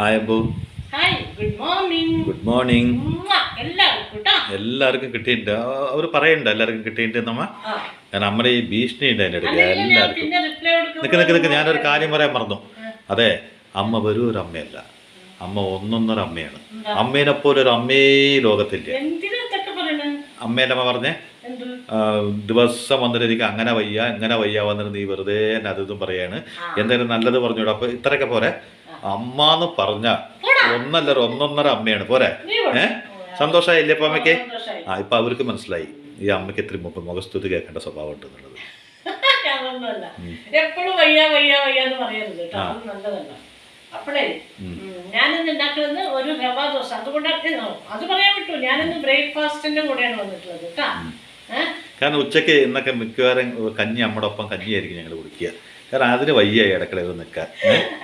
Hi Abu. Hi, good morning. Good morning. എല്ലാവർക്കും കിട്ടിയിട്ടുണ്ട്. അവർ പറയണ്ട എല്ലാവർക്കും കിട്ടിയിട്ടുണ്ട് നമ്മ. കാരണം നമ്മുടെ ഈ ഭീഷണി ഉണ്ട് അതിൻ്റെ ഇടയ്ക്ക് എല്ലാവർക്കും. നിൽക്ക് ഞാനൊരു കാര്യം പറയാൻ മറന്നു. അതെ, അമ്മ വെറും ഒരു അമ്മയല്ല, അമ്മ ഒന്നൊന്നര അമ്മയാണ്. അമ്മേനെ പോലെ ഒരു അമ്മേ ലോകത്തില്ല. അമ്മേൻ്റെ അമ്മ പറഞ്ഞേ, ദിവസം വന്നിട്ട് എനിക്ക് അങ്ങനെ വയ്യ ഇങ്ങനെ വയ്യ വന്നിട്ട് നീ വെറുതെ അതും പറയാണ്. എന്തായാലും നല്ലത് പറഞ്ഞോളൂ. അപ്പൊ ഇത്രയൊക്കെ പോരെ. അമ്മ എന്ന് പറഞ്ഞ ഒന്നല്ല ഒന്നൊന്നര അമ്മയാണ്. പോരെ? സന്തോഷമായില്ലേ ഇപ്പൊ അമ്മയ്ക്ക്? ഇപ്പൊ അവർക്ക് മനസ്സിലായി ഈ അമ്മയ്ക്ക് ഇത്തിരി മുഖസ്തുതി കേൾക്കേണ്ട സ്വഭാവം ഉണ്ട് എന്നുള്ളത്. എപ്പോഴും വയ്യ വയ്യ വയ്യ എന്ന് പറയരുത് കേട്ടോ, അത് നല്ലതല്ല. അപ്പോഴേ ഞാനിന്ന് ഉണ്ടാക്കുന്നത് ഒരു റവ ദോശ. അതുകൊണ്ടാണ് അത് പറയാൻ വിട്ടു. ഞാനിന്ന് ബ്രേക്ക്ഫാസ്റ്റിന്റെ കൂടെയാണ് വന്നിട്ടുള്ളത് കേട്ടാ. കാരണം ഉച്ചയ്ക്ക് ഇന്നൊക്കെ മിക്കവാറും കഞ്ഞി നമ്മുടെ ഒപ്പം കഞ്ഞിയായിരിക്കും ഞങ്ങൾ കുടിക്കുക. കാരണം അതിന് വയ്യ ഇടക്കളയിൽ നിൽക്കാൻ.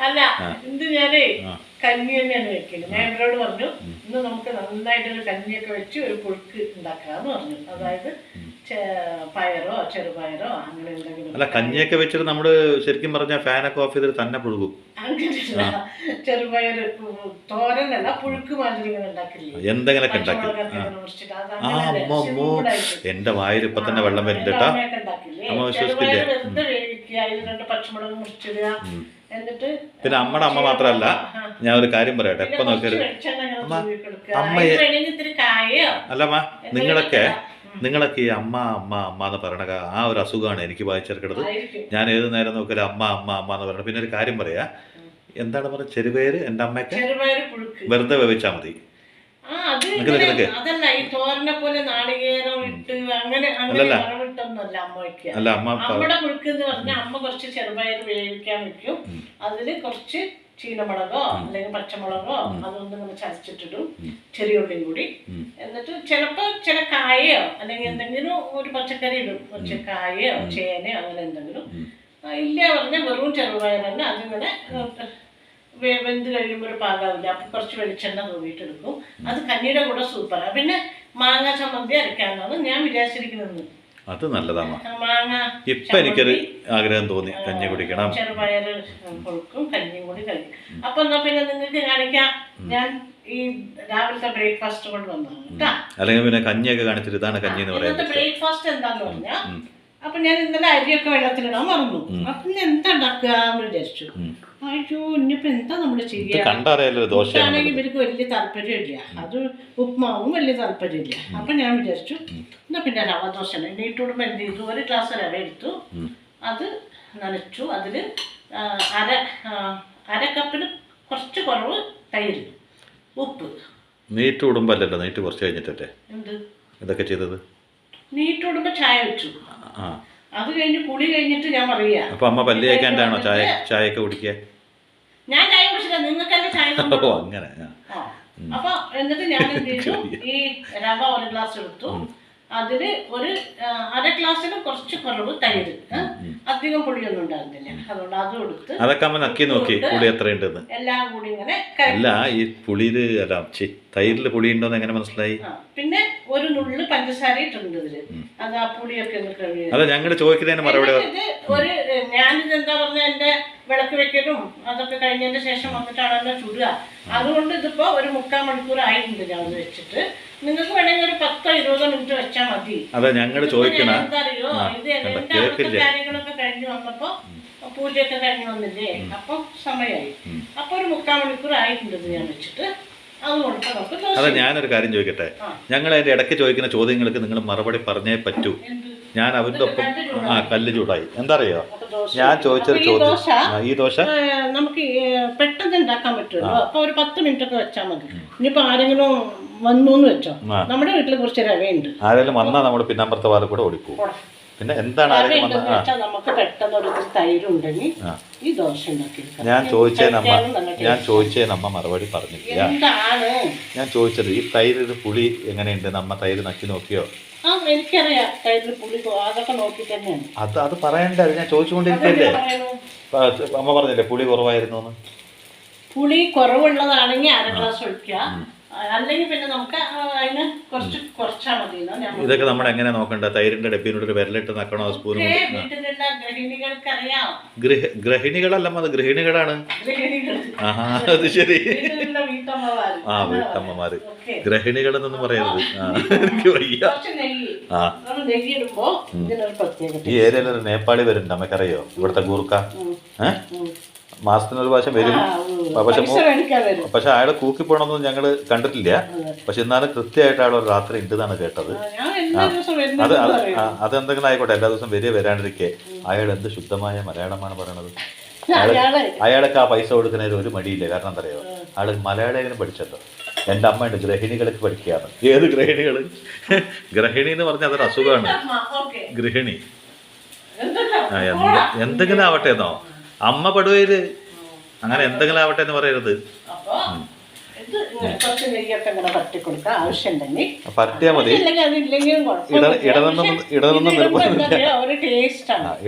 അല്ല, ഇത് ഞാനേ കഞ്ഞി തന്നെയാണ് വെക്കുന്നത്. ഞാൻ ഇവരോട് പറഞ്ഞു ഇന്ന് നമുക്ക് നന്നായിട്ടൊരു കഞ്ഞിയൊക്കെ വെച്ച് ഒരു പുഴുക്ക് ഉണ്ടാക്കാന്ന് പറഞ്ഞു. അതായത് പയറോ ചെറുപയറോ അങ്ങനെ എന്തെങ്കിലും. അല്ല, കഞ്ഞിയൊക്കെ വെച്ചിട്ട് നമ്മള് ശരിക്കും പറഞ്ഞാൽ ഫാനൊക്കെ ഓഫ് ചെയ്തിട്ട് തന്നെ പുഴുകും. അങ്ങനെയല്ല, ചെറുപയർ തോരനല്ല, പുഴുക്ക് മാതിരി ഇങ്ങനെ ഉണ്ടാക്കില്ലേ, എന്തെങ്കിലൊക്കെ ഉണ്ടാക്കി. എന്റെ വായിൽ ഇപ്പൊ തന്നെ വെള്ളം വരുന്നുണ്ട് കേട്ടോ. അമ്മ വിശ്വസിക്കില്ലേ? പച്ചമുളക് മുറിച്ചിടുക. എന്നിട്ട് പിന്നെ അമ്മയുടെ അമ്മ മാത്രമല്ല, ഞാൻ ഒരു കാര്യം പറയട്ടെ. എപ്പൊ നോക്കിയാലും അമ്മയെ അല്ലമ്മ, നിങ്ങളൊക്കെ ഈ അമ്മ അമ്മ അമ്മ എന്ന് പറയണ ആ ഒരു അസുഖമാണ് എനിക്ക് വായിച്ചെടുക്കുന്നത്. ഞാൻ ഏത് നേരം നോക്കിയാലും അമ്മ അമ്മ അമ്മ എന്ന് പറയണത്. പിന്നെ ഒരു കാര്യം പറയാ, എന്താണ് പറയുക, ചെറുപയര് എന്റെ അമ്മയൊക്കെ വെറുതെ വേവിച്ചാൽ മതി. അതല്ല, ഈ തോരനെ പോലെ നാളികേരം ഇട്ട് അങ്ങനെ വറവിട്ടൊന്നുമല്ല അമ്മ വയ്ക്കുക. അമ്മയുടെ പുഴുക്ക് എന്ന് പറഞ്ഞാൽ അമ്മ കുറച്ച് ചെറുപയർ വേവിക്കാൻ വെക്കും. അതില് കുറച്ച് ചീനമുളകോ അല്ലെങ്കിൽ പച്ചമുളകോ അതൊന്നും നമ്മൾ ചതച്ചിട്ടിടും, ചെറിയ ഉള്ളിയും കൂടി. എന്നിട്ട് ചിലപ്പോ ചില കായയോ അല്ലെങ്കിൽ എന്തെങ്കിലും ഒരു പച്ചക്കറി ഇടും, കുറച്ച് കായയോ ചേനയോ അങ്ങനെ എന്തെങ്കിലും. ഇല്ല പറഞ്ഞാൽ വെറും ചെറുപയർ തന്നെ അതിങ്ങനെ വെന്ത് കഴിയുമ്പോൾ ഒരു പാകാവില്ല. അപ്പൊ കുറച്ച് വെളിച്ചെണ്ണ തൂവിട്ടെടുക്കും. അത് കഞ്ഞിയുടെ കൂടെ സൂപ്പറാണ്. പിന്നെ മാങ്ങ ചമ്മന്തി അരക്കാനാണ് ഞാൻ വിചാരിച്ചിരിക്കുന്നത്. അത് നല്ലതാണ്. മാങ്ങ ഇപ്പൊ എനിക്കൊരു ആഗ്രഹം തോന്നി, കഞ്ഞി കുടിക്കണം. ചെറുപയർ പുഴുക്കും കഞ്ഞിയും കൂടി കഴിക്കും. അപ്പൊ എന്നാ പിന്നെ നിങ്ങൾക്ക് കാണിക്കാം, ഞാൻ ഈ രാവിലത്തെ ബ്രേക്ക്ഫാസ്റ്റ് കൊണ്ട് വന്നതാണ്. അല്ലെങ്കിൽ പിന്നെ കഞ്ഞിയൊക്കെ കാണിച്ചിട്ട് ഇതാണ് കഞ്ഞി എന്ന് പറയുന്നത്. ബ്രേക്ക്ഫാസ്റ്റ് എന്താന്ന് പറഞ്ഞാ, അപ്പൊ ഞാൻ ഇന്നലെ അരിയൊക്കെ വെള്ളത്തിലിടാൻ മറന്നു. അപ്പൊ ഞാൻ എന്താ ഉണ്ടാക്കാന്ന് വിചാരിച്ചു. അയ്യോ, ഇനിയിപ്പോ എന്താ നമ്മള് ചെയ്യാണെങ്കിൽ ഇവർക്ക് വലിയ താല്പര്യമില്ല. അത് ഉപ്മാവും വലിയ താല്പര്യമില്ല. അപ്പൊ ഞാൻ വിചാരിച്ചു എന്നാ പിന്നെ റവ ദോശ. നീട്ടൂടുമ്പോ എന്ത് ചെയ്തു, ഒരു ഗ്ലാസ് റവ എടുത്തു, അത് നനച്ചു. അതില് അര കപ്പിന് കുറച്ച് കുറവ് തൈര്, ഉപ്പ്. നീട്ടൂടുമ്പോ അല്ലല്ലോ, നീട്ട് കുറച്ച് കഴിഞ്ഞിട്ടല്ലേ എന്ത് ഇതൊക്കെ ചെയ്തത്? നീട്ടൂടുമ്പോ ചായ വെച്ചു. അത് കഴിഞ്ഞ് കുളി കഴിഞ്ഞിട്ട് ഞാൻ പറയാ. അപ്പൊ അമ്മ പല്ല് കഴിക്കാണ്ടാണോ ചായയൊക്കെ കുടിക്കുക? ഞാൻ ചായ കുടിച്ചില്ല, നിങ്ങൾക്കല്ലേ ചായ. അങ്ങനെ. അപ്പൊ എന്നിട്ട് ഞാൻ എന്ത് ചെയ്തു, ഈ റവ ഒരു ഗ്ലാസ് എടുത്തു. അതില് ഒരു അര ഗ്ലാസ്സിന് കുറച്ച് കുറവ് തൈര്, അധികം പുളിയൊന്നും ഉണ്ടാകുന്നില്ല. അതുകൊണ്ട് അതും എടുത്ത് അതൊക്കെ അമ്മ നക്കി നോക്കി പുളി എത്രയുണ്ടെന്ന്. എല്ലാം കൂടി ഇങ്ങനെ അല്ല, ഈ പുളിയില് തൈരില് പുളി ഉണ്ടോന്ന് എങ്ങനെ മനസ്സിലായി? പിന്നെ ഒരു നുള്ളു പഞ്ചസാര ഇട്ടിട്ടുണ്ട് ഇതില്. അത് ആ പുളിയൊക്കെ അല്ല, ഞങ്ങള് ചോദിക്കുന്നതിന് മറുപടി. ഒരു ഞാനിത് എന്താ പറഞ്ഞ, എന്റെ വിളക്ക് വെക്കലും അതൊക്കെ കഴിഞ്ഞതിന് ശേഷം വന്നിട്ടാണല്ലോ ചുടുക. അതുകൊണ്ട് ഇതിപ്പോ ഒരു 3/4 മണിക്കൂർ ആയിട്ടുണ്ട് ഞാൻ വെച്ചിട്ട്. നിങ്ങൾക്ക് വേണമെങ്കിൽ ഒരു 10-20 മിനിറ്റ് വെച്ചാൽ മതി. അതെ, ഞങ്ങള് ചോദിക്കണ എന്താ അറിയോ, ഇത് എന്റെ അവിടുത്തെ കാര്യങ്ങളൊക്കെ കഴിഞ്ഞ് വന്നപ്പോ പൂജയൊക്കെ കഴിഞ്ഞ് വന്നില്ലേ, അപ്പൊ സമയമായി. അപ്പൊ ഒരു 3/4 മണിക്കൂർ ആയിട്ടുണ്ട് ഇത് ഞാൻ വെച്ചിട്ട്. അതെ, ഞാനൊരു കാര്യം ചോദിക്കട്ടെ. ഞങ്ങൾ അതിന്റെ ഇടയ്ക്ക് ചോദിക്കുന്ന ചോദ്യങ്ങൾക്ക് നിങ്ങൾ മറുപടി പറഞ്ഞേ പറ്റൂ. ഞാൻ അവരുടെ ഒപ്പം കല്ല് ചൂടായി. എന്താ അറിയോ, ഞാൻ ചോദിച്ചൊരു ചോദ്യം. ഈ ദോശ നമുക്ക് പെട്ടെന്ന് ഉണ്ടാക്കാൻ പറ്റുമല്ലോ. അപ്പൊ ഒരു 10 മിനിറ്റ് ഒക്കെ വെച്ചാൽ മതി. ഇനിയിപ്പോ ആരെങ്കിലും വന്നൂന്ന് വെച്ചോ, നമ്മുടെ വീട്ടിൽ കുറച്ച് രവയുണ്ട്. ആരെങ്കിലും വന്നാൽ നമ്മുടെ പിന്നമ്പുറത്തെ വാരം കൂടെ ഓടിപ്പോകും. പിന്നെ എന്താണ് നമുക്ക് പെട്ടെന്ന് ഒരു തൈര് ഉണ്ടെങ്കിൽ ഈ ദോശ ഉണ്ടാക്കി. ഞാൻ ചോദിച്ചേ നമ്മ മറുപടി പറഞ്ഞില്ല. ഞാൻ ചോദിച്ചത് ഈ തൈര് പുളി എങ്ങനെയുണ്ട്, നമ്മ തൈര് നക്കി നോക്കിയോ? എനിക്കറിയാം, തൈര് പുളി അതൊക്കെ നോക്കി തന്നെയാണ്. അത് പറയണ്ടേ, അത് ഞാൻ ചോദിച്ചുകൊണ്ടിരിക്കല്ലേ. അമ്മ പറഞ്ഞില്ലേ പുളി കുറവായിരുന്നു. പുളി കുറവുള്ളതാണെങ്കിൽ അര ഗ്ലാസ് ഒഴിക്കുക, അല്ലെങ്കിൽ പിന്നെ നമുക്ക് അതിന് കുറച്ചാ മതി. ഇതൊക്കെ നമ്മൾ എങ്ങനെ നോക്കണ്ട? തൈരിന്റെ ഡെപ്പിനോട് ഒരു വിരലിട്ട് നക്കണോ സ്പൂൺ? വീട്ടിലുള്ള ഗൃഹിണികൾക്ക് അറിയാം. ഗ്രഹിണികളല്ലമ്മ, അത് ഗൃഹിണികളാണ്. ആഹാ, അത് ശരി. ആ, വീട്ടമ്മമാര്. ഗ്രഹിണികൾ എന്നൊന്നും പറയരുത്. എനിക്ക് വയ്യ. ഈ ഏരിയയിൽ നേപ്പാളി വരുന്നുണ്ട്, നമുക്കറിയോ? ഇവിടുത്തെ ഗൂർക്ക മാസത്തിനൊരു പ്രാവശ്യം വരും. പക്ഷെ അയാളെ കൂക്കി പോകണമെന്നൊന്നും ഞങ്ങള് കണ്ടിട്ടില്ല. പക്ഷെ എന്നാലും കൃത്യമായിട്ട് അയാൾ ഒരു രാത്രി ഉണ്ട് എന്നാണ് കേട്ടത്. അതെന്തെങ്കിലും ആയിക്കോട്ടെ, എല്ലാ ദിവസവും വരാണ്ടിരിക്കെ അയാൾ എന്ത് ശുദ്ധമായ മലയാളമാണ് പറയണത്. അയാൾക്ക് ആ പൈസ കൊടുക്കുന്നതിൽ ഒരു മടിയില്ല. കാരണം എന്താ അറിയോ? അയാൾ മലയാളം പഠിച്ചല്ലോ. എൻ്റെ അമ്മയുണ്ട് ഗ്രഹിണികളൊക്കെ പഠിക്കുകയാണ്. ഏത് ഗ്രഹിണികള്? ഗ്രഹിണി എന്ന് പറഞ്ഞാൽ അതൊരു അസുഖമാണ്. ഗൃഹിണി എന്തെങ്കിലും ആവട്ടെ എന്നോ, അമ്മ പടുവയില് അങ്ങനെ എന്തെങ്കിലും ആവട്ടെ എന്ന് പറയരുത്. പറ്റിയാ മതി.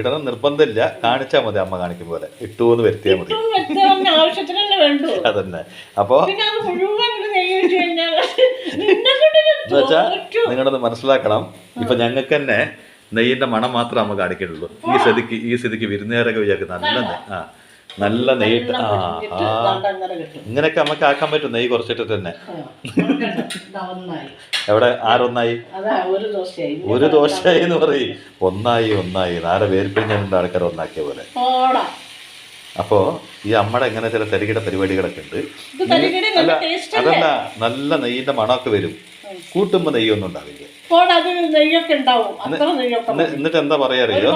ഇടണം നിർബന്ധമില്ല. കാണിച്ചാ മതി, അമ്മ കാണിക്കും പോലെ ഇട്ടൂന്ന് വരുത്തിയാ മതി. അതന്നെ. അപ്പൊ എന്നുവെച്ചാ നിങ്ങളൊന്ന് മനസ്സിലാക്കണം. ഇപ്പൊ ഞങ്ങൾക്ക് തന്നെ നെയ്യിന്റെ മണം മാത്രമേ അമ്മ കാണിക്കുന്നുള്ളൂ. ഈ സ്ഥിതിക്ക് വിരുന്നുകാരൊക്കെ വിചാരിക്കും നല്ല നെയ്യിട്ട്. ഇങ്ങനെയൊക്കെ നമുക്ക് ആക്കാൻ പറ്റും. നെയ്യ് കുറച്ചിട്ട് തന്നെ. എവിടെ ആരൊന്നായി? ഒരു ദോശയായി എന്ന് പറയും. ഒന്നായി നാളെ വേർപ്പിഞ്ഞുണ്ട് ആൾക്കാർ ഒന്നാക്കിയ പോലെ. അപ്പോ ഈ അമ്മയുടെ ഇങ്ങനെ ചില തരികിട പരിപാടികളൊക്കെ ഉണ്ട്. അല്ല, അതല്ല, നല്ല നെയ്യിന്റെ മണമൊക്കെ വരും. കൂട്ടുമ്പോ നെയ്യൊന്നും ഉണ്ടാവില്ല. എന്നിട്ട് എന്താ പറയാ അറിയോ?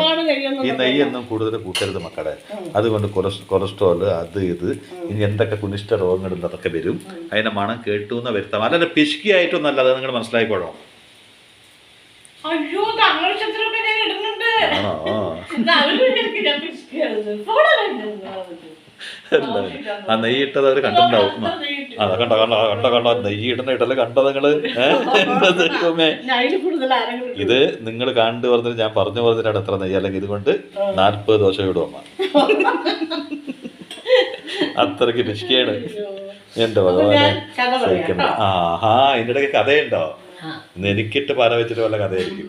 ഈ നെയ്യൊന്നും കൂടുതൽ കൂട്ടരുത് മക്കളെ. അതുകൊണ്ട് കൊളസ്ട്രോള് അത് ഇത് ഇനി എന്തൊക്കെ കുനിഷ്ട രോഗങ്ങളുണ്ട് അതൊക്കെ വരും. അതിന്റെ മണം കേട്ടുന്ന വരുത്താം. അല്ലാതെ പിശുക്കിയായിട്ടൊന്നും അല്ല. അത് നിങ്ങൾ മനസ്സിലായിക്കോളാം. ആ നെയ്യിട്ടത് അവര് കണ്ടിട്ടുണ്ടാവും. കണ്ട നെയ്യിടുന്ന കണ്ടോ നിങ്ങള്? ഇത് നിങ്ങൾ കണ്ടു പറഞ്ഞിട്ട് ഞാൻ പറഞ്ഞു പറഞ്ഞിട്ടാണ് എത്ര നെയ്യ്. അല്ലെങ്കിൽ ഇതുകൊണ്ട് 40 ദോശ ഇടും അമ്മ. അത്രയ്ക്ക് പിശുക്കിയാണ്. എന്റെ ഭഗവാനെ. ആഹാ, ഇതിന്റെ ഇടയ്ക്ക് കഥയുണ്ടോ? എനിക്കിട്ട് പാല വെച്ചിട്ട് വല്ല കഥയായിരിക്കും.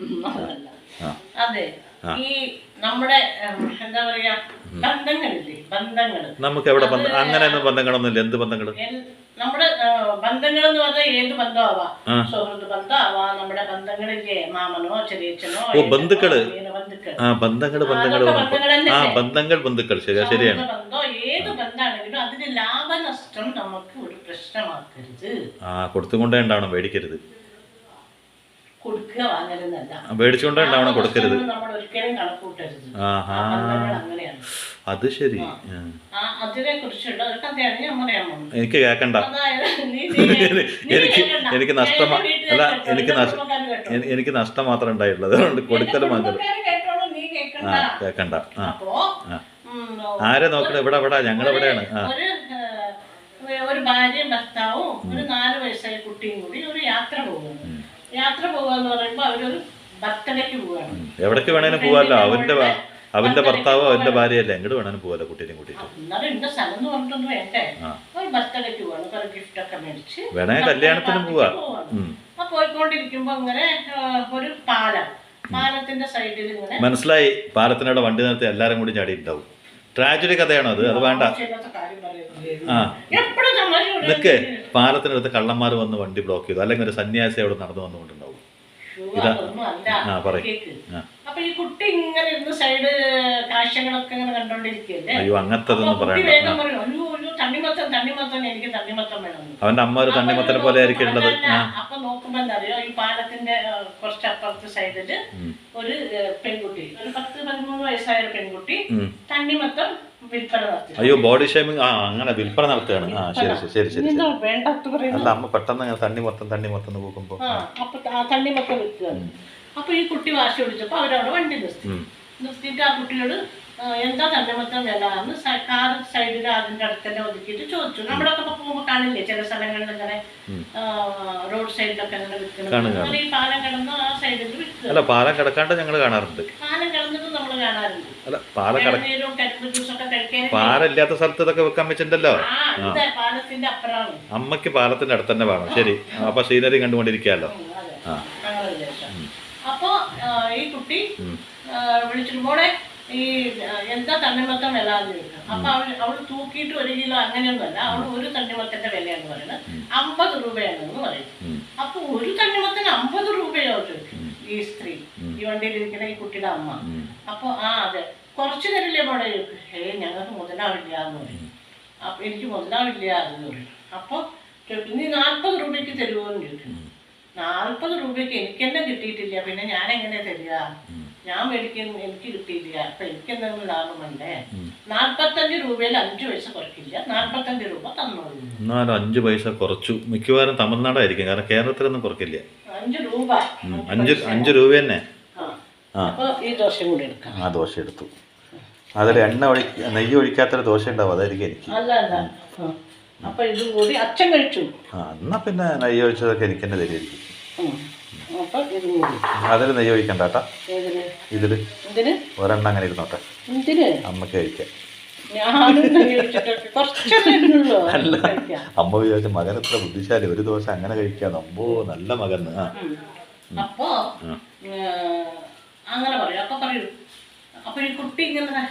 അതെ, ഈ നമ്മുടെ എന്താ പറയാ ബന്ധങ്ങള് നമുക്ക് എവിടെ അങ്ങനെയൊന്നും ബന്ധങ്ങളൊന്നുമില്ല. എന്ത് ബന്ധങ്ങള്? നമ്മുടെ ബന്ധങ്ങൾ എന്ന് പറഞ്ഞാൽ ഏത് ബന്ധമാവാം. സുഹൃത്ത് ബന്ധമാവാം. നമ്മുടെ ബന്ധങ്ങളില്ലേ, മാമനോ ചെറിയച്ഛനോ. ബന്ധുക്കള്. ബന്ധങ്ങൾ ശരിയാണ്. ബന്ധോ ഏത് ബന്ധമാണെങ്കിലും അതിന് ലാഭനഷ്ടം നമുക്ക് ഒരു പ്രശ്നമാക്കരുത്. കൊടുത്തുകൊണ്ടേ ഉണ്ടാവണം, മേടിക്കരുത്. കൊടുക്കുക വാങ്ങരുതല്ല, മേടിച്ചുകൊണ്ടാണ് കൊടുക്കരുത്. നമ്മൾ ഒരിക്കലും കണക്കൂട്ടരുത്. അങ്ങനെയാണ്. അത് ശരി. അതിനെ കുറിച്ചുള്ള ഒരു കഥയാണ് ഞാൻ പറയാൻ പോകുന്നത്. എനിക്ക് കേക്കണ്ട. എനിക്ക് നഷ്ടം മാത്രം ഉണ്ടായിട്ടുള്ളത്. അതുകൊണ്ട് കൊടുക്കലും വാങ്ങരുത്. കേക്കണ്ട. ആരെ നോക്കണ? ഇവിടെ ഞങ്ങളെവിടെയാണ്. ഒരു ഭാര്യയും ഭർത്താവും ഒരു 4 വയസ്സായ കുട്ടിയും കൂടി ഒരു യാത്ര പോകാന്ന് പറയുമ്പോ അവരൊരു ബർത്ത്ഡേക്ക് പോവാണ്. എവിടേക്ക് വേണേലും പോവാല്ലോ. അവന്റെ ഭർത്താവോ അവന്റെ ഭാര്യയല്ലേ, എങ്ങോട്ട് വേണേലും പോവാലോ കുട്ടീനെ കൂട്ടിട്ട്. എന്നാലും ഇന്ന സ്ഥലം എന്ന് പറഞ്ഞിട്ടൊന്നും വേണ്ടേ. ഒരു ബർത്ത്ഡേക്ക് പോവാണ്, കുറെ ഗിഫ്റ്റ് ഒക്കെ മേടിച്ച് വേണേ കല്യാണത്തിനും പോവാ. പോയിക്കൊണ്ടിരിക്കുമ്പോ ഇങ്ങനെ ഒരു പാലത്തിന്റെ സൈഡിൽ ഇങ്ങനെ മനസ്സിലായി. പാലത്തിനോട് വണ്ടി നിർത്തി എല്ലാരും കൂടി ചാടിയിട്ടുണ്ടാവും. ട്രാജഡി കഥയാണോ അത്? അത് വേണ്ട. ഇതൊക്കെ പാലത്തിനടുത്ത് കള്ളന്മാർ വന്ന് വണ്ടി ബ്ലോക്ക് ചെയ്തു, അല്ലെങ്കിൽ ഒരു സന്യാസി അവിടെ നടന്നു വന്നുകൊണ്ടുണ്ടാവും. അപ്പൊ ഈ കുട്ടി ഇങ്ങനെ ഇരുന്ന് സൈഡ് കാഴ്ചകളൊക്കെ ഇങ്ങനെ കണ്ടോണ്ടിരിക്കല്ലേ. അയ്യോ, അങ്ങനത്തതൊന്നും പറയണ്ട. തണ്ണിമത്തൻ എനിക്ക് തണ്ണിമത്തൻ വേണം. അവന്റെ അമ്മ ഒരു തണ്ണിമത്തനെ പോലെ ആയിരിക്കും ഉള്ളത്. അപ്പൊ നോക്കുമ്പോ എന്താ അറിയോ, ഈ പാലത്തിന്റെ കുറച്ച് അപ്പുറത്തെ സൈഡില് ഒരു പെൺകുട്ടി, ഒരു 10-13 വയസ്സായ ഒരു പെൺകുട്ടി തണ്ണിമത്തൻ വിൽപ്പന നടത്തി. അയ്യോ, ബോഡി ഷേമിങ്. അങ്ങനെ വിൽപ്പന നടത്തുകയാണ്. ശരി. അല്ല, അമ്മ പെട്ടെന്ന് തണ്ണിമത്തൻ നോക്കുമ്പോ അപ്പൊ തണ്ണിമത്തൻ വിൽക്കുകയാണ്. അപ്പൊ ഈ കുട്ടി വാശി പിടിച്ചപ്പോ അവരവിടെ വണ്ടി നിർത്തിയിട്ട് ആ കുട്ടിയോട് എന്താ തണ്ണിമത്തൻ വില എന്ന് കാർ സൈഡിൽ അതിന്റെ അടുത്തന്നെ ഒതുക്കിയിട്ട് ചോദിച്ചു. നമ്മളൊക്കെ പോകുമ്പോ കാണില്ലേ ചില സ്ഥലങ്ങളിൽ ഇങ്ങനെ റോഡ് സൈഡിലൊക്കെ അങ്ങനെ വിൽക്കുന്നത്. ഈ പാലം കിടന്ന് ആ സൈഡിൽ വിൽക്കുക. പാലം കിടക്കാണ്ട് ഞങ്ങൾ കാണാറുണ്ട്. പാലം കിടന്നിട്ട് നമ്മൾ കാണാറുണ്ട്. അല്ല പാലക്കാട് ഇളനീരും കരിമ്പ് ജ്യൂസൊക്കെ കഴിക്കാൻ പാലമില്ലാത്ത സ്ഥലത്ത് ഇതൊക്കെ വെക്കാൻ വെച്ചിട്ടുണ്ടല്ലോ. പാലത്തിന്റെ അപ്പുറമാണ്. അമ്മയ്ക്ക് പാലത്തിന്റെ അടുത്ത് തന്നെ വേണം. ശരി, അപ്പൊ സീനറി കണ്ടുകൊണ്ടിരിക്കാമല്ലോ. ആ അപ്പൊ ഈ കുട്ടി വിളിച്ചിട്ട് മോളെ ഈ എന്താ തണ്ണിമത്തം വില എന്ന് ചോദിക്കും. അപ്പൊ അവള് തൂക്കിയിട്ട് 1 കിലോ അങ്ങനെയൊന്നുമല്ല, അവള് ഒരു തണ്ണിമത്തന്റെ വിലയാന്ന് പറയുന്നത് 50 രൂപയാണെന്ന് പറയും. അപ്പൊ ഒരു തണ്ണിമത്തന് 50 രൂപയോ ചോദിക്കും ഈ സ്ത്രീ, ഈ വണ്ടിയിലിരിക്കുന്ന ഈ കുട്ടിയുടെ അമ്മ. അപ്പൊ അതെ കുറച്ച് തരില്ലേ മോളെ ചോദിക്കും. ഞങ്ങൾക്ക് മുതലാവില്ല എന്ന് പറയും. അപ്പൊ എനിക്ക് മുതലാവില്ല എന്ന് പറയും. അപ്പൊ ചോദിക്കും നീ 40 രൂപയ്ക്ക് തരുമോ എന്ന് ചോദിക്കും. 40 രൂപയ്ക്ക് എനിക്ക് തന്നെ കിട്ടിയിട്ടില്ല, പിന്നെ ഞാൻ എങ്ങനെ തരിക? ഞാൻ മേടിക്കുന്ന എനിക്ക് കിട്ടിയില്ല, അപ്പൊ എനിക്ക് എന്തെങ്കിലും ലാഭം വേണ്ടേ? 45 രൂപയിൽ 5 പൈസ കുറയ്ക്കില്ല, 45 രൂപ തന്നോളൂ. എന്നാലും 5 പൈസ കുറച്ചു. മിക്കവാറും തമിഴ്നാടായിരിക്കും, കാരണം കേരളത്തിലൊന്നും കുറയ്ക്കില്ല. 5 രൂപ 5 രൂപ തന്നെ. അപ്പൊ ഈ ദോശ കൂടി എടുക്കാം. ആ ദോശ എടുത്തു. അതിൽ നെയ്യ് ഒഴിക്കാത്തൊരു ദോശ ഉണ്ടാവും, അതായിരിക്കും എനിക്ക്. അല്ല അപ്പൊ ഇതും കൂടി അച്ഛൻ കഴിച്ചു. എന്നാ പിന്നെ നെയ്യ് ഒഴിച്ചതൊക്കെ എനിക്ക് തന്നെ തരുമായിരിക്കും. അപ്പൊ ഇതും കൂടി അതിൽ നെയ്യ് ഒഴിക്കണ്ടാട്ടാ. ഇതില് ഒരെണ്ണം അങ്ങനെ ഇരുന്നോട്ടെ, അമ്മക്ക് കഴിക്കാം. അല്ല, അമ്മ വിചാരിച്ച മകൻ എത്ര ബുദ്ധിശാലി, ഒരു ദിവസം അങ്ങനെ കഴിക്കാന്ന്. അമ്പോ നല്ല മകൻ. അപ്പൊ അങ്ങനെ പറയും. അപ്പൊ പറയൂ, അപ്പൊ ഈ കുട്ടി ഇങ്ങനെ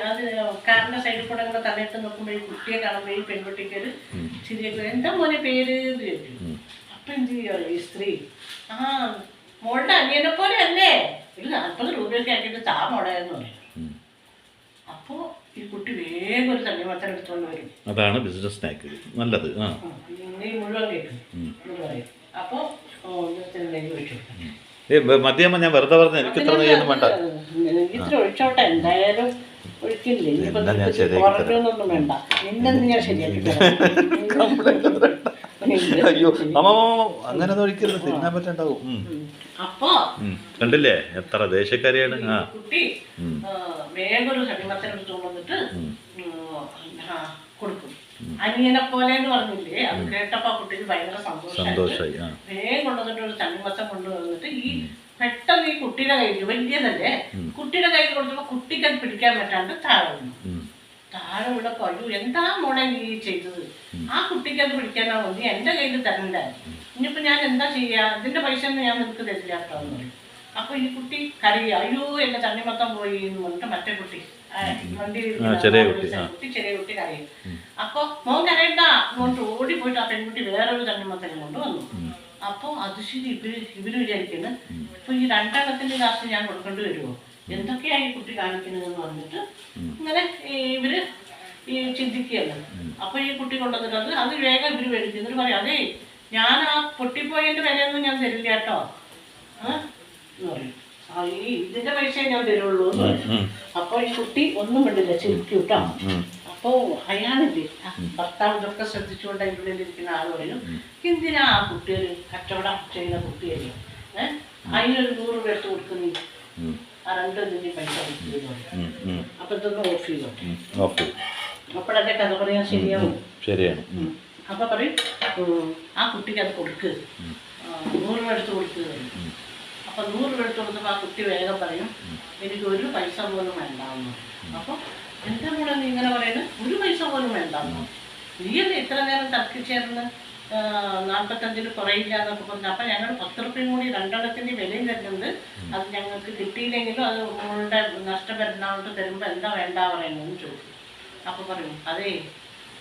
അത് കാറിന്റെ സൈഡിൽ കൂടെ ഇങ്ങനെ തലയിട്ട് നോക്കുമ്പോ ഈ കുട്ടിയെ കാണുമ്പോ ഈ പെൺകുട്ടിക്കൊരു ശരിയൊക്കെ എന്താ മോനെ പേര് എന്ന് ചോദിക്കും. അപ്പൊ എന്ത് ചെയ്യോ ഈ സ്ത്രീ, മോളുടെ അനിയനെ പോലെ അല്ലേ, ഒരു 40 രൂപയൊക്കെ ആക്കിയിട്ട് താ മോളെ എന്ന് പറയും. അപ്പോ ഈ കുട്ടി വേഗം ഒരു തണ്ണിമത്തൻ എടുത്തോണ്ട് വരും. അതാണ് ബിസിനസ് സ്നാക്ക് നല്ലത്. നീ മുഴുവൻ കേൾക്കും എന്ന് പറയും. അപ്പൊ നെയ്യ് ഒഴിച്ചു മതിയമ്മ, ഞാൻ വെറുതെ പറഞ്ഞു, എനിക്ക് ഇത്ര നെയ്യൊന്നും വേണ്ട. ഇത്ര ഒഴിച്ചോട്ടെ, എന്തായാലും ഒഴിക്കില്ലേ, കുറഞ്ഞൊന്നും വേണ്ട, നിന്നെ ഞാൻ ശരിയാക്കി. അയ്യോ അമ്മ അങ്ങനെ ഒഴിക്കരുത്, തിന്നാൻ പറ്റണ്ടാവും. അപ്പൊ കണ്ടില്ലേ എത്ര ദേശക്കാരിയാണ്. കുട്ടി വേഗം ഒരു തണ്ണിമത്തൻ എടുത്തുകൊണ്ട് വന്നിട്ട് കൊടുക്കും. അനിയനെ പോലെ എന്ന് പറഞ്ഞില്ലേ, അത് കേട്ടപ്പോ കുട്ടിക്ക് ഭയങ്കര സന്തോഷമായി. വേഗം കൊണ്ടുവന്നിട്ട് ഒരു തണ്ണിമത്തൻ കൊണ്ടുവന്നിട്ട് ഈ പെട്ടെന്ന് ഈ കുട്ടിയുടെ കയ്യിൽ, വലിയതല്ലേ, കുട്ടിയുടെ കയ്യിൽ കൊടുത്തപ്പോ കുട്ടിക്ക് അത് പിടിക്കാൻ പറ്റാണ്ട് താഴെ വീണു. താഴെ വീണപ്പോ അയ്യോ എന്താ മോളെ നീ ചെയ്തത്, ആ കുട്ടിക്ക് അത് പിടിക്കാനാവോ, നീ എന്റെ കയ്യിൽ തരണ്ടേ, ഇനിയിപ്പോ ഞാൻ എന്താ ചെയ്യാ, ഇതിന്റെ പൈസ ഒന്നും ഞാൻ നിനക്ക് തരില്ല കേട്ടോ എന്ന് പറയും. അപ്പൊ ഈ കുട്ടി കരയുക, അയ്യോ എന്റെ തണ്ണിമത്തം പോയി എന്ന് പറഞ്ഞിട്ട് മറ്റേ കുട്ടി ചെറിയ കുട്ടി കരയും. അപ്പൊ മോൻ കരയണ്ട മോട്ട് ഓടിപ്പോയിട്ട് ആ പെൺകുട്ടി വേറൊരു തണ്ണിമത്തനെ കൊണ്ട് വന്നു. അപ്പൊ അത് ശരി, ഇവര് വിചാരിക്കുന്നത് ഇപ്പൊ ഈ 2 എണ്ണത്തിന്റെ കാശ് ഞാൻ കൊടുക്കേണ്ടി വരുമോ, എന്തൊക്കെയാ ഈ കുട്ടി കാണിക്കുന്നതെന്ന് പറഞ്ഞിട്ട് ഇങ്ങനെ ഇവര് ചിന്തിക്കുകയല്ലോ. അപ്പൊ ഈ കുട്ടി കൊണ്ടുവന്നിട്ട് അത് വേഗം ഇവര് മേടിക്കും. എന്നിട്ട് പറയും, അതേ ഞാൻ ആ പൊട്ടിപ്പോയതിന്റെ വിലയൊന്നും ഞാൻ തരില്ല കേട്ടോ എന്ന് പറയും. ഇതിന്റെ പൈസ ഞാൻ തരുള്ളൂ എന്ന് പറയും. അപ്പൊ ഈ കുട്ടി ഒന്നും വേണ്ടില്ല, ചിരിക്കും കേട്ടോ. അപ്പൊ അയാളില്ലേ ഭർത്താവ് ഇതൊക്കെ ശ്രദ്ധിച്ചുകൊണ്ട് അതിൻ്റെ ഉള്ളിലിരിക്കുന്ന ആൾ പറയും, എന്തിനാ ആ കുട്ടി ഒരു കച്ചവടം ചെയ്യുന്ന കുട്ടിയല്ലേ, അതിനൊരു 100 രൂപ എടുത്ത് കൊടുക്കുന്നു, ആ 2 ഇതിന്റെ പൈസ കൊടുക്കുന്നു. അപ്പൊ ഇതൊന്ന് ഓഫ് ചെയ്തോട്ടെ, അപ്പോഴത്തെ കഥ പറയാൻ ശരിയാവും. അപ്പൊ പറയും ആ കുട്ടിക്ക് അത് കൊടുക്ക്, 100 രൂപ എടുത്ത് കൊടുക്കുക. അപ്പൊ 100 രൂപ എടുത്ത് കൊടുത്തപ്പോൾ ആ കുട്ടി വേഗം പറയും, എനിക്ക് 1 പൈസ പോലും വേണ്ടാന്ന്. അപ്പൊ എന്താ കൂടെ നീ ഇങ്ങനെ പറയുന്നത്, 1 പൈസ പോലും വേണ്ടാന്ന്, നീയല്ലേ ഇത്ര നേരം തർക്കിച്ചേർന്ന് 45 കുറയില്ല എന്നൊക്കെ പറഞ്ഞു. അപ്പൊ ഞങ്ങൾ 10 രൂപയും കൂടി 2 എണ്ണത്തിന്റെ വിലയും തരുന്നുണ്ട്, അത് ഞങ്ങൾക്ക് കിട്ടിയില്ലെങ്കിലും അത് നമ്മളുടെ നഷ്ടപരിണാമത്ത് തരുമ്പോ എന്താ വേണ്ട പറയുന്നതെന്ന് ചോദിക്കും. അപ്പൊ പറയും, അതേ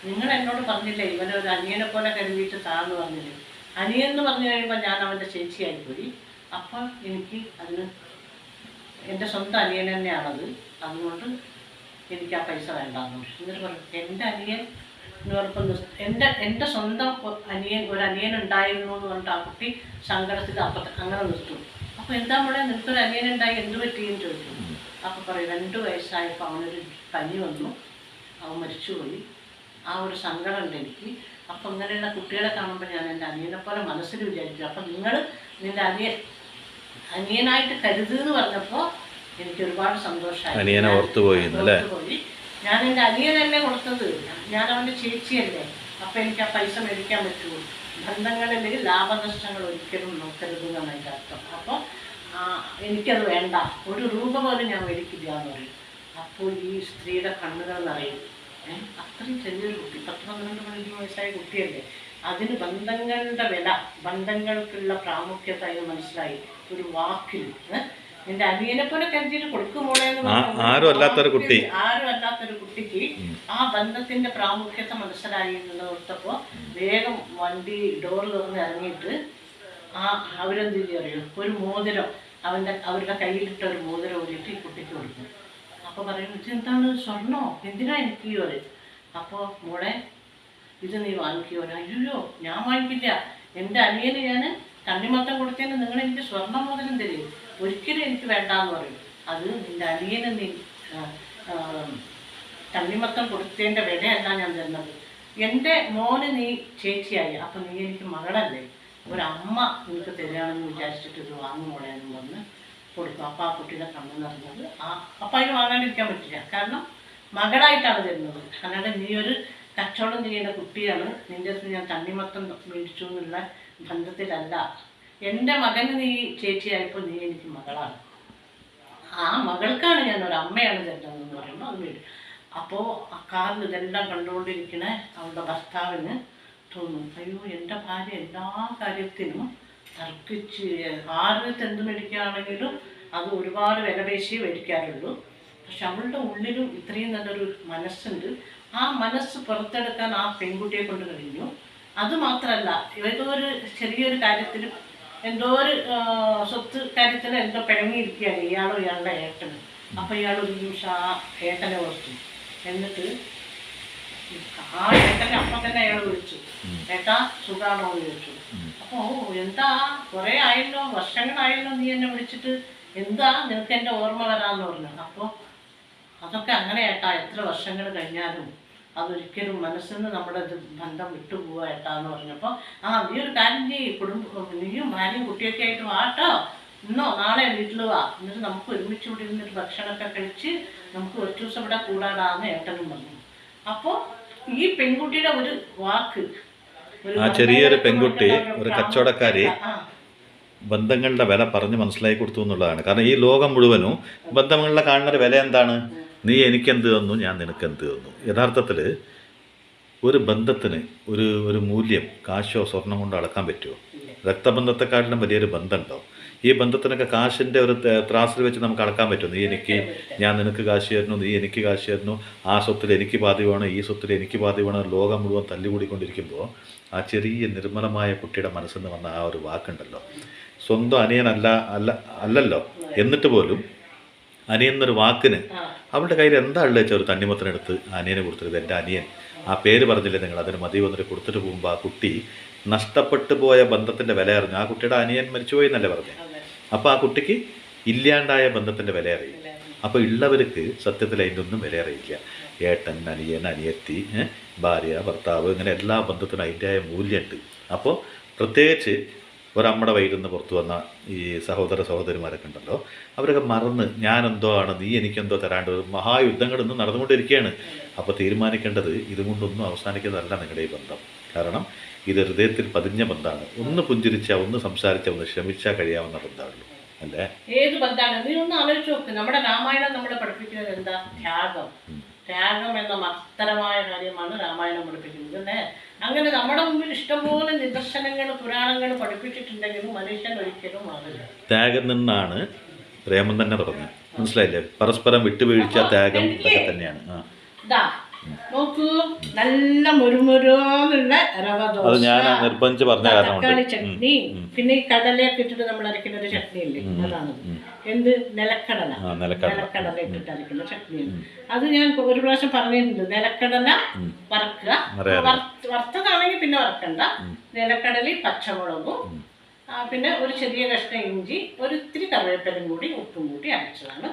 നിങ്ങൾ എന്നോട് പറഞ്ഞില്ലേ ഇവനൊരു അനിയനെ പോലെ കരുതിയിട്ട് താന്ന് പറഞ്ഞില്ലേ, അനിയൻ എന്ന് പറഞ്ഞു കഴിയുമ്പോൾ ഞാൻ അവൻ്റെ ചേച്ചിയായിപ്പോയി. അപ്പോൾ എനിക്ക് അതിന് എൻ്റെ സ്വന്തം അനിയൻ തന്നെയാണത്, അതുകൊണ്ട് എനിക്ക് ആ പൈസ വേണ്ടാന്ന്. എന്നിട്ട് പറയും, എൻ്റെ അനിയൻ എന്ന് പറഞ്ഞപ്പോൾ എൻ്റെ സ്വന്തം ഒരു അനിയൻ ഉണ്ടായിരുന്നു എന്ന് പറഞ്ഞിട്ട് ആ കുട്ടി സങ്കടത്തിൽ അങ്ങനെ നിർത്തും. അപ്പോൾ എന്താ മോളെ നിനക്കൊരു അനിയൻ ഉണ്ടായി എന്ത് പറ്റിയെന്ന് ചോദിക്കും. അപ്പോൾ പറയും, 2 വയസ്സായപ്പോൾ അവനൊരു പനി വന്നു, അവൻ മരിച്ചുപോയി, ആ ഒരു സങ്കടം ഉണ്ട് എനിക്ക്. അപ്പം ഇങ്ങനെയുള്ള കുട്ടികളെ കാണുമ്പോൾ ഞാൻ എൻ്റെ അനിയനെ പോലെ മനസ്സിൽ വിചാരിച്ചു. അപ്പം നിങ്ങൾ നിൻ്റെ അനിയനായിട്ട് കരുതെന്ന് പറഞ്ഞപ്പോൾ എനിക്ക് ഒരുപാട് സന്തോഷമായി. അനിയനെ ഓർത്തുപോയി. ഞാൻ എൻ്റെ അനിയനല്ലേ കൊടുത്തത്, ഞാൻ അവൻ്റെ ചേച്ചിയല്ലേ, അപ്പം എനിക്ക് ആ പൈസ മേടിക്കാൻ പറ്റുമോ. ബന്ധങ്ങളിൽ ലാഭനഷ്ടങ്ങൾ ഒരിക്കലും നോക്കരുത് എന്നാണ് അതിൻ്റെ അർത്ഥം. അപ്പോൾ എനിക്കത് വേണ്ട, ഒരു രൂപ പോലും ഞാൻ മേടിക്കില്ല എന്ന് പറയും. അപ്പോൾ ഈ സ്ത്രീയുടെ കണ്ണുകൾ നിറയും. അത്രയും ചെറിയൊരു കുട്ടി, 10-12 വയസ്സായ കുട്ടിയല്ലേ. അതിന് ബന്ധങ്ങളുടെ വില, ബന്ധങ്ങൾക്കുള്ള പ്രാമുഖ്യത അതിന് മനസ്സിലായി. ഒരു വാക്കിൽ നിന്റെ അനിയനെ പോലെ കരുതിയിട്ട് കൊടുക്കുമ്പോളെ ആരും അല്ലാത്തൊരു കുട്ടിക്ക് ആ ബന്ധത്തിന്റെ പ്രാമുഖ്യത മനസ്സിലായി എന്നുള്ളത് ഓർത്തപ്പോൾ വേഗം വണ്ടി ഡോറ് തുറന്ന് ഇറങ്ങിയിട്ട് അവരെന്ത് അറിയോ, ഒരു മോതിരം അവരുടെ കയ്യിലിട്ട ഒരു മോതിരം ഊരിയിട്ട് ഈ കുട്ടിക്ക് കൊടുക്കും. അപ്പോൾ പറയും, ഇതെന്താണ്, സ്വർണ്ണോ, എന്തിനാ എനിക്ക് പറയും. അപ്പോൾ മോളെ ഇത് നീ വാങ്ങിക്കോ. അയ്യോ ഞാൻ വാങ്ങിക്കില്ല, എൻ്റെ അനിയന് ഞാൻ തണ്ണിമത്തം കൊടുത്തതിന് നിങ്ങൾ എനിക്ക് സ്വർണ്ണ മോതിരം തരും, ഒരിക്കലും എനിക്ക് വേണ്ടാന്ന് പറയും. അത് നിൻ്റെ അനിയന് നീ തണ്ണിമത്തം കൊടുത്തതിൻ്റെ വിലയല്ല ഞാൻ തരുന്നത്. എൻ്റെ മോന് നീ ചേച്ചിയായി, അപ്പം നീ എനിക്ക് മകളല്ലേ, ഒരമ്മ നിനക്ക് തരികയാണെന്ന് വിചാരിച്ചിട്ട് ഇത് വാങ്ങുമ്പോഴേന്ന് പറഞ്ഞ് കൊടുക്കും. അപ്പോൾ ആ കുട്ടിയുടെ കണ്ണ് നിറഞ്ഞത് അപ്പം അതിന് വാങ്ങാണ്ടിരിക്കാൻ പറ്റില്ല. കാരണം മകളായിട്ടാണ് തരുന്നത്. അല്ലാതെ നീ ഒരു കച്ചവടം ചെയ്യുന്ന കുട്ടിയാണ്, നിൻ്റെ അടുത്ത് ഞാൻ തണ്ണിമത്തം മേടിച്ചു എന്നുള്ള ബന്ധത്തിലല്ല. എൻ്റെ മകന് നീ ചേച്ചിയായപ്പോൾ നീ എനിക്ക് മകളാണ്, ആ മകൾക്കാണ് ഞാൻ ഒരു അമ്മയാണ് തരുന്നതെന്ന് പറയുമ്പോൾ അത് മേടിക്കും. അപ്പോൾ ആ കാറിൽ ഇതെല്ലാം കണ്ടുകൊണ്ടിരിക്കണ അവളുടെ ഭർത്താവിന് തോന്നും, അയ്യോ എൻ്റെ ഭാര്യ എല്ലാ കാര്യത്തിനും തർക്കിച്ച് എന്ത് മേടിക്കുകയാണെങ്കിലും അത് ഒരുപാട് വിലപേശിയേ മേടിക്കാറുള്ളൂ. പക്ഷെ അവളുടെ ഉള്ളിലും ഇത്രയും നല്ലൊരു മനസ്സുണ്ട്. ആ മനസ്സ് പുറത്തെടുക്കാൻ ആ പെൺകുട്ടിയെ കൊണ്ട് കഴിഞ്ഞു. അതുമാത്രമല്ല, ഏതോ ഒരു ചെറിയൊരു കാര്യത്തിലും എന്തോ ഒരു സ്വത്ത് കാര്യത്തിൽ എന്തോ പിണങ്ങിയിരിക്കുകയാണ് ഇയാളോ ഇയാളുടെ ഏട്ടന്. അപ്പോൾ ഇയാൾ ഒരു നിമിഷം ആ ഏട്ടനെ ഓർത്തു. എന്നിട്ട് ആ ഏട്ടനെ അപ്പം തന്നെ അയാൾ വിളിച്ചു, ഏട്ടാ സുഖാണോ എന്ന് ചോദിച്ചു. അപ്പോൾ എന്താ കുറേ ആയല്ലോ, വർഷങ്ങളായല്ലോ നീ എന്നെ വിളിച്ചിട്ട്, എന്താ നിനക്ക് എൻ്റെ ഓർമ്മ വരാമെന്ന് പറഞ്ഞു. അപ്പോൾ അതൊക്കെ അങ്ങനെ ഏട്ടാ, എത്ര വർഷങ്ങൾ കഴിഞ്ഞാലും അതൊരിക്കലും മനസ്സിൽ നിന്ന് നമ്മുടെ ബന്ധം വിട്ടുപോവുക ഏട്ടാന്ന് പറഞ്ഞപ്പോൾ, നീ ഒരു കാര്യം ചെയ്യും, നീയും ഭാര്യയും കുട്ടിയൊക്കെ ആയിട്ട് വാട്ടോ, ഇന്നോ നാളെ വീട്ടിൽ വാ, എന്നിട്ട് നമുക്ക് ഒരുമിച്ച് കൂടി ഇരുന്നൊരു ഭക്ഷണമൊക്കെ കഴിച്ച് നമുക്ക് ഒരു ദിവസം ഇവിടെ കൂടാടാന്ന് ഏട്ടനും പറഞ്ഞു. അപ്പോൾ ഈ പെൺകുട്ടിയുടെ ഒരു വാക്ക്, ആ ചെറിയൊരു പെൺകുട്ടി, ഒരു കച്ചവടക്കാരി ബന്ധങ്ങളുടെ വില പറഞ്ഞ് മനസ്സിലാക്കി കൊടുത്തു എന്നുള്ളതാണ്. കാരണം ഈ ലോകം മുഴുവനും ബന്ധങ്ങളുടെ കാണുന്ന വില എന്താണ്, നീ എനിക്കെന്ത് തന്നു, ഞാൻ നിനക്കെന്ത് തന്നു. യഥാർത്ഥത്തിൽ ഒരു ബന്ധത്തിന് ഒരു മൂല്യം കാശോ സ്വർണം കൊണ്ടോ അളക്കാൻ പറ്റുമോ? രക്തബന്ധത്തെക്കാട്ടിലും വലിയൊരു ബന്ധമുണ്ടോ? ഈ ബന്ധത്തിനൊക്കെ കാശിൻ്റെ ഒരു ത്രാസിൽ വെച്ച് നമുക്ക് അളക്കാൻ പറ്റും. ഞാൻ നിനക്ക് കാശ് തരുന്നു, നീ എനിക്ക് കാശ് തരുന്നു, ആ സ്വത്തിൽ എനിക്ക് പാതി വേണം, ഈ സ്വത്തിൽ എനിക്ക് പാതി വേണം, ലോകം മുഴുവൻ തല്ലുകൂടിക്കൊണ്ടിരിക്കുമ്പോൾ ആ ചെറിയ നിർമ്മലമായ കുട്ടിയുടെ മനസ്സിൽ നിന്ന് വന്ന ആ ഒരു വാക്കുണ്ടല്ലോ, സ്വന്തം അല്ലല്ലോ, എന്നിട്ട് പോലും അനിയെന്നൊരു വാക്കിന് അവളുടെ കയ്യിൽ എന്താ ഉള്ളത് വെച്ചാൽ ഒരു തണ്ണിമത്തനെടുത്ത് അനിയനെ കൊടുത്തിട്ട്, എൻ്റെ അനിയൻ, ആ പേര് പറഞ്ഞില്ലേ നിങ്ങൾ, അതിന് മതി വന്നിട്ട് കൊടുത്തിട്ട് പോകുമ്പോൾ ആ കുട്ടി നഷ്ടപ്പെട്ടു പോയ ബന്ധത്തിൻ്റെ വില അറിഞ്ഞു. ആ കുട്ടിയുടെ അനിയൻ മരിച്ചുപോയി എന്നല്ലേ പറഞ്ഞു. അപ്പോൾ ആ കുട്ടിക്ക് ഇല്ലാണ്ടായ ബന്ധത്തിൻ്റെ വില അറിയും. അപ്പോൾ ഉള്ളവർക്ക് സത്യത്തിൽ അതിൻ്റെ ഒന്നും വില അറിയില്ല. ഏട്ടൻ, അനിയൻ, അനിയത്തി, ഭാര്യ, ഭർത്താവ്, ഇങ്ങനെ എല്ലാ ബന്ധത്തിനും അതിൻ്റെതായ മൂല്യമുണ്ട്. അപ്പോൾ പ്രത്യേകിച്ച് ഒരമ്മയുടെ വയറ്റിൽ നിന്ന് പുറത്തു വന്ന ഈ സഹോദരന്മാരൊക്കെ ഉണ്ടല്ലോ, അവരൊക്കെ മറന്ന് ഞാനെന്തോ ആണ്, നീ എനിക്കെന്തോ തരാണ്ട് മഹായുദ്ധങ്ങൾ ഇന്ന് നടന്നുകൊണ്ടിരിക്കുകയാണ്. അപ്പോൾ തീരുമാനിക്കേണ്ടത് ഇതുകൊണ്ടൊന്നും അവസാനിക്കുന്നതല്ല നിങ്ങളുടെ ഈ ബന്ധം. കാരണം ഇത് ഹൃദയത്തിൽ പതിഞ്ഞ ബന്ധമാണ്. ഒന്ന് പുഞ്ചിരിച്ചാൽ, ഒന്ന് സംസാരിച്ചാൽ, ഒന്ന് ശ്രമിച്ചാൽ കഴിയാവുന്ന ബന്ധമുള്ളൂ, അല്ലേ? ഏത് ബന്ധമാണ്? നീ ഒന്ന് ആലോചിച്ച് നോക്ക്. നമ്മുടെ രാമായണം നമ്മളെ പഠിപ്പിക്കുന്നത് എന്താ? ത്യാഗം. ത്യാഗം എന്ന മഹത്തരമായ കാര്യമാണ് രാമായണം പഠിപ്പിക്കുന്നത്, അല്ലേ? അങ്ങനെ നമ്മുടെ മുമ്പിൽ ഇഷ്ടംപോലെ നിദർശനങ്ങൾ, പുരാണങ്ങൾ പഠിപ്പിച്ചിട്ടുണ്ടെങ്കിലും മനുഷ്യൻ ഒരിക്കലും മാറില്ല. ത്യാഗം നിന്നാണ് പ്രേമം തന്നെ തുടങ്ങി. മനസ്സിലായില്ലേ? പരസ്പരം വിട്ടുവീഴ്ച, ത്യാഗം ഇതൊക്കെ തന്നെയാണ്. നോക്കൂ, നല്ല മുരുമുരുന്നുള്ള റവദോശ, അത് ഞാൻ നിർബന്ധിച്ച് പറഞ്ഞ കാരണം തക്കാളി ചട്നി, പിന്നെ ഈ കടലയൊക്കെ ഇട്ടിട്ട് നമ്മൾ അരയ്ക്കുന്ന ഒരു ചട്നി ഇല്ലേ, അതാണ് എന്ത്, നിലക്കടല ഇട്ടിട്ട് അരയ്ക്കുന്ന ചട്നിയാണ്. അത് ഞാൻ ഒരു പ്രാവശ്യം പറഞ്ഞിട്ടുണ്ട്. നിലക്കടല വറക്കുക, വറുത്തതാണെങ്കിൽ പിന്നെ വറക്കണ്ട. നിലക്കടലയും പച്ചമുളകും, പിന്നെ ഒരു ചെറിയ കഷ്ണം ഇഞ്ചി, ഒരു ഇത്തിരി കറിവേപ്പിലയും കൂടി ഉപ്പും കൂട്ടി അരച്ചതാണ്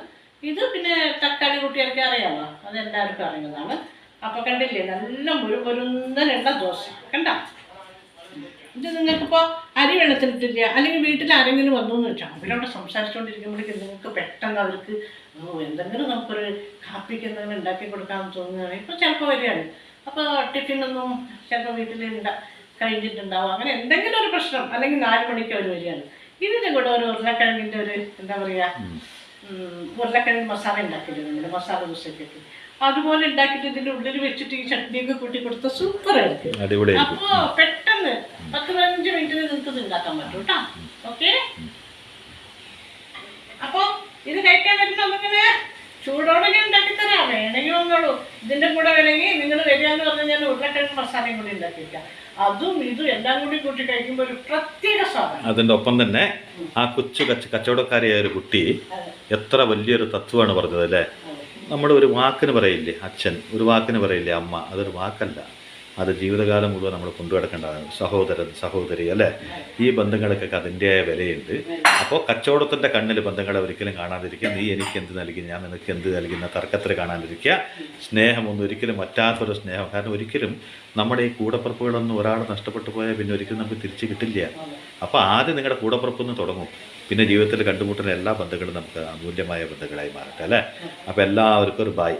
ഇത്. പിന്നെ തക്കാളി കൂട്ടി അരയ്ക്കാൻ അറിയാമോ, അത് എല്ലാവർക്കും അറിയുന്നതാണ്. അപ്പൊ കണ്ടില്ലേ, നല്ല മുരുമുരുന്നനുള്ള ദോശ കണ്ട. ഇത് നിങ്ങൾക്കിപ്പോ അരി വെള്ളത്തിലിട്ടില്ല, അല്ലെങ്കിൽ വീട്ടിൽ ആരെങ്കിലും വന്നു എന്ന് വെച്ചാൽ അവരവിടെ സംസാരിച്ചുകൊണ്ടിരിക്കുമ്പോഴേക്കും നിങ്ങൾക്ക് പെട്ടെന്ന് അവർക്ക് എന്തെങ്കിലും നമുക്കൊരു കാപ്പിക്ക് എന്തെങ്കിലും ഉണ്ടാക്കി കൊടുക്കാമെന്ന് തോന്നുകയാണ്. ഇപ്പൊ ചിലപ്പോൾ വരികയാണ്. അപ്പോൾ ടിഫിനൊന്നും ചിലപ്പോൾ വീട്ടിൽ കഴിഞ്ഞിട്ടുണ്ടാവും, അങ്ങനെ എന്തെങ്കിലും ഒരു പ്രശ്നം, അല്ലെങ്കിൽ 4 മണിക്ക് അവർ വരികയാണ്. ഇതിൻ്റെ കൂടെ ഒരു ഉരുളക്കിഴങ്ങിൻ്റെ ഒരു എന്താ പറയുക ഉരുളക്കിഴങ്ങ് മസാല ഉണ്ടാക്കിയിട്ട് നമ്മുടെ മസാല ദോശയ്ക്കൊക്കെ അതുപോലെ ഉണ്ടാക്കിയിട്ട് ഇതിൻ്റെ ഉള്ളിൽ വെച്ചിട്ട് ഈ ചട്നിയൊക്കെ കൂട്ടി കൊടുത്താൽ സൂപ്പറായിരിക്കും. അപ്പോൾ പെട്ടെന്ന് 10-15 മിനിറ്റിൽ നിങ്ങൾക്ക് ഇത് ഉണ്ടാക്കാൻ പറ്റും കേട്ടോ. ഓക്കെ, അപ്പോൾ ഇത് കഴിക്കാൻ പറ്റുന്ന ഒന്നിങ്ങനെ ചൂടോടെ ഞാൻ ഉണ്ടാക്കിത്തരാം. വേണമെങ്കിൽ വന്നോളൂ. ഇതിൻ്റെ കൂടെ വേണമെങ്കിൽ നിങ്ങൾ വരികയെന്ന് പറഞ്ഞാൽ ഞാൻ ഉരുളക്കിഴങ്ങ് മസാലയും കൂടി ഉണ്ടാക്കിയിരിക്കാം. അതും ഇതും എല്ലാം കൂടി കൂട്ടി കഴിക്കുമ്പോൾ ഒരു പ്രത്യേക സ്വാദാണ്. അതിൻ്റെ ഒപ്പം തന്നെ ആ കച്ചവടക്കാരിയായ ഒരു കുട്ടി എത്ര വലിയൊരു തത്വമാണ് പറഞ്ഞത് അല്ലേ. നമ്മുടെ ഒരു വാക്കിന് പറയില്ലേ അച്ഛൻ, ഒരു വാക്കിന് പറയില്ലേ അമ്മ, അതൊരു വാക്കല്ല, അത് ജീവിതകാലം മുഴുവൻ നമ്മൾ കൊണ്ടുനടക്കേണ്ടതാണ്. സഹോദരൻ സഹോദരി അല്ലേ, ഈ ബന്ധങ്ങൾക്കൊക്കെ അതിൻ്റെതായ വിലയുണ്ട്. അപ്പോൾ കച്ചവടത്തിൻ്റെ കണ്ണിൽ ബന്ധങ്ങളെ ഒരിക്കലും കാണാതിരിക്കുക. നീ എനിക്ക് എന്ത് നൽകി, ഞാൻ നിനക്ക് എന്ത് നൽകുന്ന തർക്കത്തിൽ കാണാതിരിക്കുക. സ്നേഹമൊന്നും ഒരിക്കലും പറ്റാത്തൊരു സ്നേഹം. കാരണം ഒരിക്കലും നമ്മുടെ ഈ കൂടപ്പിറപ്പുകളൊന്നും ഒരാൾ നഷ്ടപ്പെട്ടു പോയാൽ പിന്നെ ഒരിക്കലും നമുക്ക് തിരിച്ച് കിട്ടില്ല. അപ്പോൾ ആദ്യം നിങ്ങളുടെ കൂടപ്പിറപ്പൊന്ന് തുടങ്ങും, പിന്നെ ജീവിതത്തിൽ കണ്ടുമുട്ടുന്ന എല്ലാ ബന്ധങ്ങളും നമുക്ക് അമൂല്യമായ ബന്ധങ്ങളായി മാറട്ടെ അല്ലേ. അപ്പോൾ എല്ലാവർക്കും ഒരു ബൈ.